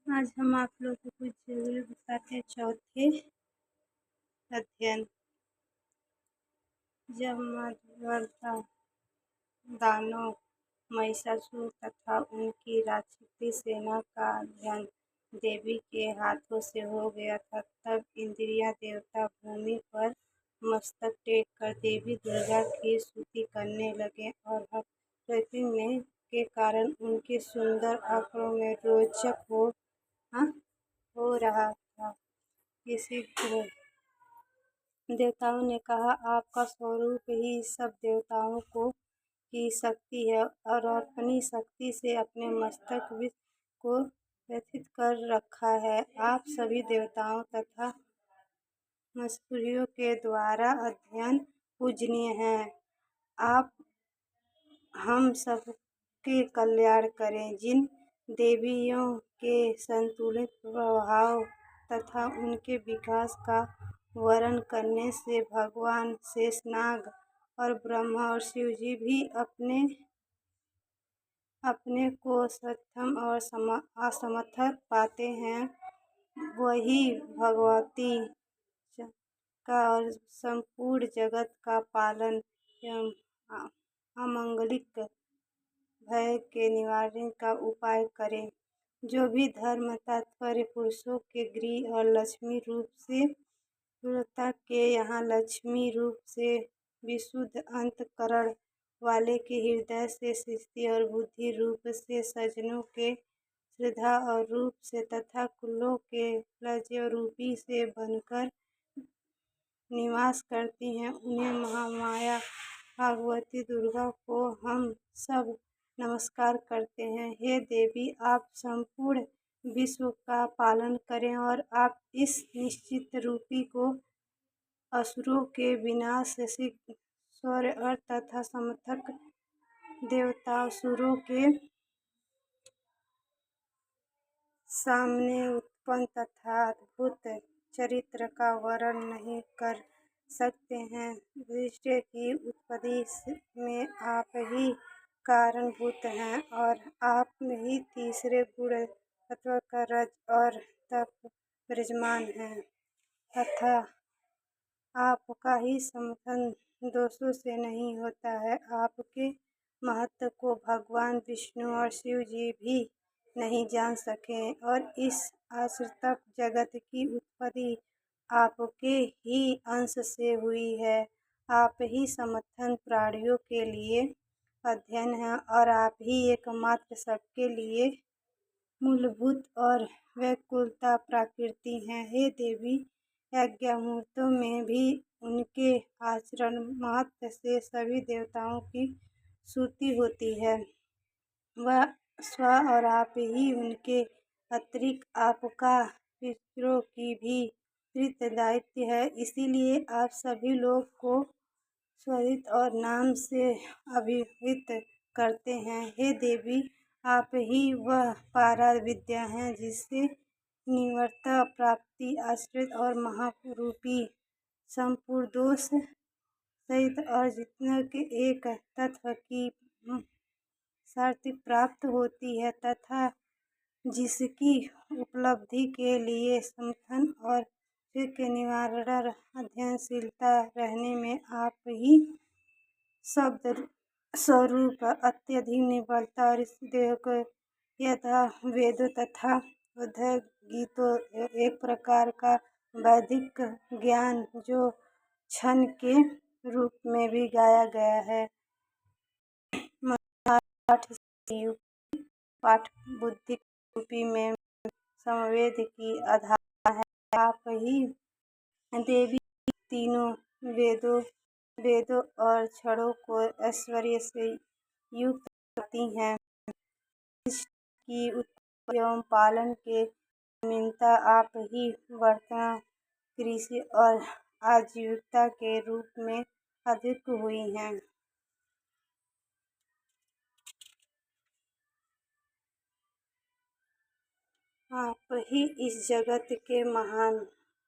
आज हम आप लोग को कुछ ज़रूर बताते हैं। चौथे अध्ययन। जब मध्यवर्ता दानव महिषासुर तथा उनकी राक्षसी सेना का अध्ययन देवी के हाथों से हो गया था, तब इंद्रिया देवता भूमि पर मस्तक टेक कर देवी दुर्गा की स्तुति करने लगे और प्रकृति के कारण उनके सुंदर आंकड़ों में रोचक हो रहा था। किसी देवताओं ने कहा, आपका स्वरूप ही सब देवताओं की शक्ति है और अपनी शक्ति से अपने मस्तक को व्यथित कर रखा है। आप सभी देवताओं तथा मनुष्यों के द्वारा अध्ययन पूजनीय हैं। आप हम सबके कल्याण करें। जिन देवियों के संतुलित प्रभाव तथा उनके विकास का वर्णन करने से भगवान शेषनाग और ब्रह्मा और शिव जी भी अपने को सक्षम और असमर्थ पाते हैं, वही भगवती का और संपूर्ण जगत का पालन एवं अमंगलिक भय के निवारण का उपाय करें। जो भी धर्म तात्पर्य पुरुषों के गृह और लक्ष्मी रूप से क्रूरता के यहाँ लक्ष्मी रूप से विशुद्ध अंतकरण वाले के हृदय से सृष्टि और बुद्धि रूप से सज्जनों के श्रद्धा और रूप से तथा कुलों के लज्जा रूपी से बनकर निवास करती हैं, उन्हें महामाया भगवती दुर्गा को हम सब नमस्कार करते हैं। हे देवी, आप संपूर्ण विश्व का पालन करें और आप इस निश्चित रूपी को असुरों के विनाश से शौर्य और तथा समर्थक देवतासुरों के सामने उत्पन्न तथा अद्भुत चरित्र का वर्णन नहीं कर सकते हैं। सृष्टि की उत्पत्ति में आप ही कारणभूत हैं और आप ही तीसरे गुण तत्व का रज और तप विराजमान हैं तथा आपका ही समर्थन दोषों से नहीं होता है। आपके महत्व को भगवान विष्णु और शिव जी भी नहीं जान सके और इस आश्रित जगत की उत्पत्ति आपके ही अंश से हुई है। आप ही समर्थन प्राणियों के लिए अध्ययन है और आप ही एकमात्र सबके लिए मूलभूत और वैकुलता प्रकृति हैं। हे देवी, यज्ञमुहूर्तों में भी उनके आचरण महत्व से सभी देवताओं की स्तुति होती है। वह स्व और आप ही उनके अतिरिक्त आपका पितरों की भी दायित्व है, इसीलिए आप सभी लोग को स्वरित और नाम से अभिहित करते हैं। हे देवी, आप ही वह पारा विद्या हैं जिससे निवर्ता प्राप्ति आश्रित और महारूपी संपूर्ण दोष सहित और जितने के एक तत्व की सार्थी प्राप्त होती है तथा जिसकी उपलब्धि के लिए समर्थन और फिर के निवारण अध्ययनशीलता रहने में आप ही शब्द स्वरूप अत्यधिक निर्बलता और इस देह को यथा वेदों तथा उद्धर गीतों एक प्रकार का वैदिक ज्ञान जो क्षण के रूप में भी गाया गया है। पाठ से युक्त पाठ बुद्धि रूपी में समवेद की आधार है। आप ही देवी तीनों वेदों और क्षणों को ऐश्वर्य से युक्त करती हैं। की उत्पत्ति एवं पालन के निमित्त आप ही वर्तमान कृषि और आजीविका के रूप में अधिक हुई हैं। आप ही इस जगत के महान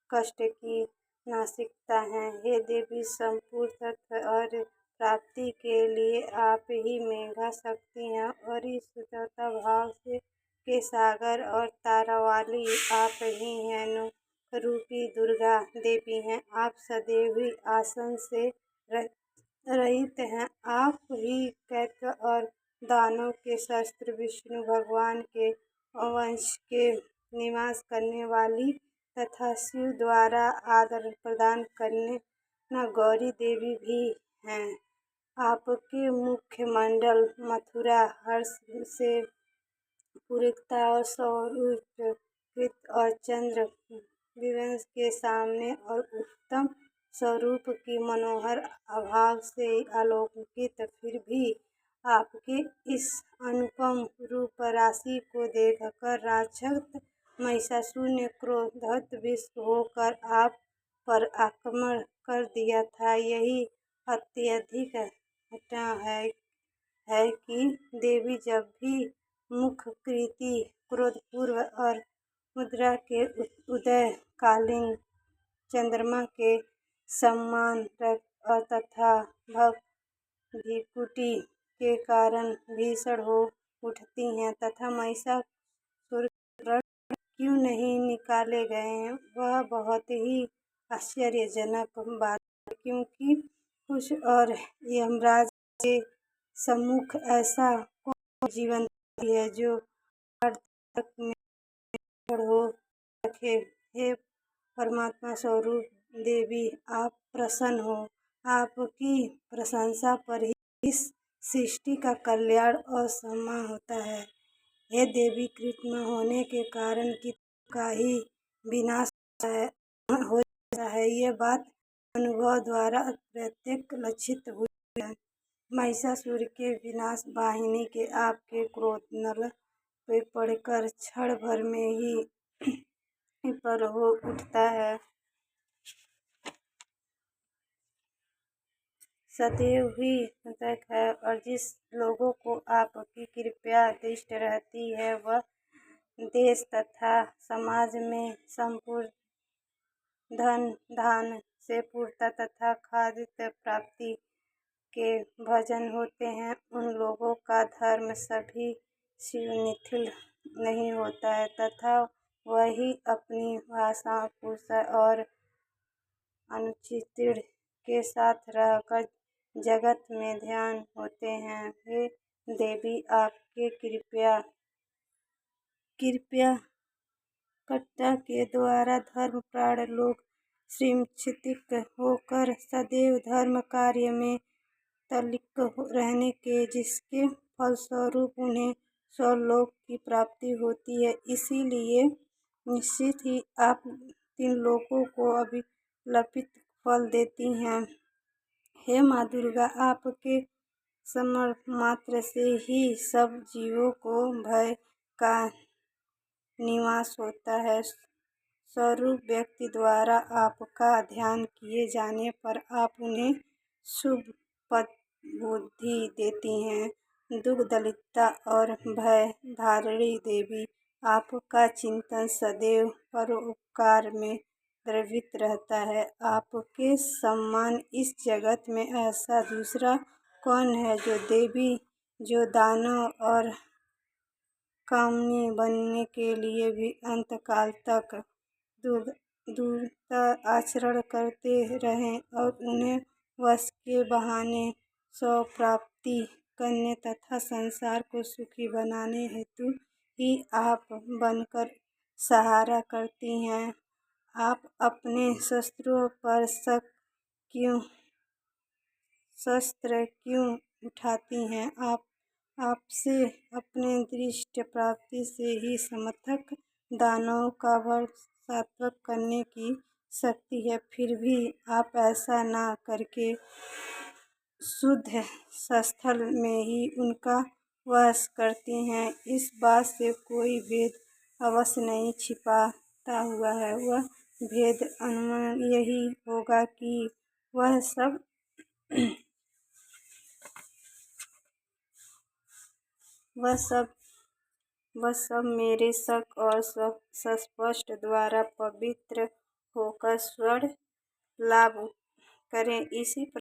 कष्ट की नाशिकता हैं। हे देवी, संपूर्ण तत्व और प्राप्ति के लिए आप ही मेघा शक्ति हैं और इस शुद्धता भाव से के सागर और तारावाली आप ही हैं, नूक रूपी दुर्गा देवी हैं। आप सदैव ही आसन से रहित हैं। आप ही दैत्य और दानव के शस्त्र, विष्णु भगवान के अंश के निवास करने वाली तथा शिव द्वारा आदर प्रदान करने न गौरी देवी भी हैं। आपके मुखमंडल मथुरा हर्ष से पूरिता और सौरूपकृत और चंद्र विवंश के सामने और उत्तम स्वरूप की मनोहर आभा से आलोकित, फिर भी आपके इस अनुपम रूप राशि को देखकर राक्षस महिषासुर ने क्रोधवश होकर आप पर आक्रमण कर दिया था। यही अत्यधिक घटना है कि देवी जब भी मुखकृति क्रोधपूर्व और मुद्रा के उदय कालीन चंद्रमा के समान तथा भ्रुकुटी के कारण भीषण हो उठती हैं तथा महिषासुर क्यों नहीं निकाले गए, वह बहुत ही आश्चर्यजनक बात है, क्योंकि कुश और यमराज के सम्मुख ऐसा कौन जीवन है जो तक में हो रखे। हे परमात्मा स्वरूप देवी, आप प्रसन्न हो। आपकी प्रशंसा पर ही इस सृष्टि का कल्याण और सम्मान होता है। हे देवी, कृष्ण होने के कारण कि का ही विनाश हो जाता है, यह बात अनुभव द्वारा प्रत्यक्ष लक्षित हुई है। महिषासुर के विनाश वाहिनी के आपके क्रोध नल पे पड़कर क्षण भर में ही पर हो उठता है। सदैव ही सतर्क है और जिस लोगों को आपकी कृपा दृष्ट रहती है, वह देश तथा समाज में संपूर्ण धन धान से पूर्णता तथा खाद्य प्राप्ति के भजन होते हैं। उन लोगों का धर्म सभी शिथिल नहीं होता है तथा वही अपनी भाषा पूषा और अनुचित के साथ रहकर जगत में ध्यान होते हैं। हे देवी, आपके कृपया कट्टा के द्वारा धर्मप्राण लोग श्रीमचित होकर सदैव धर्म कार्य में तल्लीक रहने के जिसके फलस्वरूप उन्हें स्वर्गलोक की प्राप्ति होती है। इसीलिए निश्चित ही आप तीन लोकों को अभिलषित फल देती हैं। हे माँ दुर्गा, आपके स्मरण मात्र से ही सब जीवों को भय का निवास होता है। स्वरूप व्यक्ति द्वारा आपका ध्यान किए जाने पर आप उन्हें शुभ पद बुद्धि देती हैं। दुख दलिता और भय धारिणी देवी, आपका चिंतन सदैव परोपकार में द्रवित रहता है। आपके समान इस जगत में ऐसा दूसरा कौन है जो देवी, जो दानव और कामनी बनने के लिए भी अंतकाल तक दूरता आचरण करते रहें और उन्हें वश के बहाने स्व प्राप्ति करने तथा संसार को सुखी बनाने हेतु ही आप बनकर सहारा करती हैं। आप अपने शस्त्रों पर शस्त्र क्यों उठाती हैं? आपसे अपने दृष्ट प्राप्ति से ही समर्थक दानवों का वध सात्वत करने की शक्ति है, फिर भी आप ऐसा न करके शुद्ध स्थल में ही उनका वश करती हैं। इस बात से कोई भेद अवश्य नहीं छिपाता हुआ है। वह भेद अनुमान यही होगा कि वह सब मेरे शक और स्पष्ट द्वारा पवित्र होकर स्वर्ग लाभ करें। इसी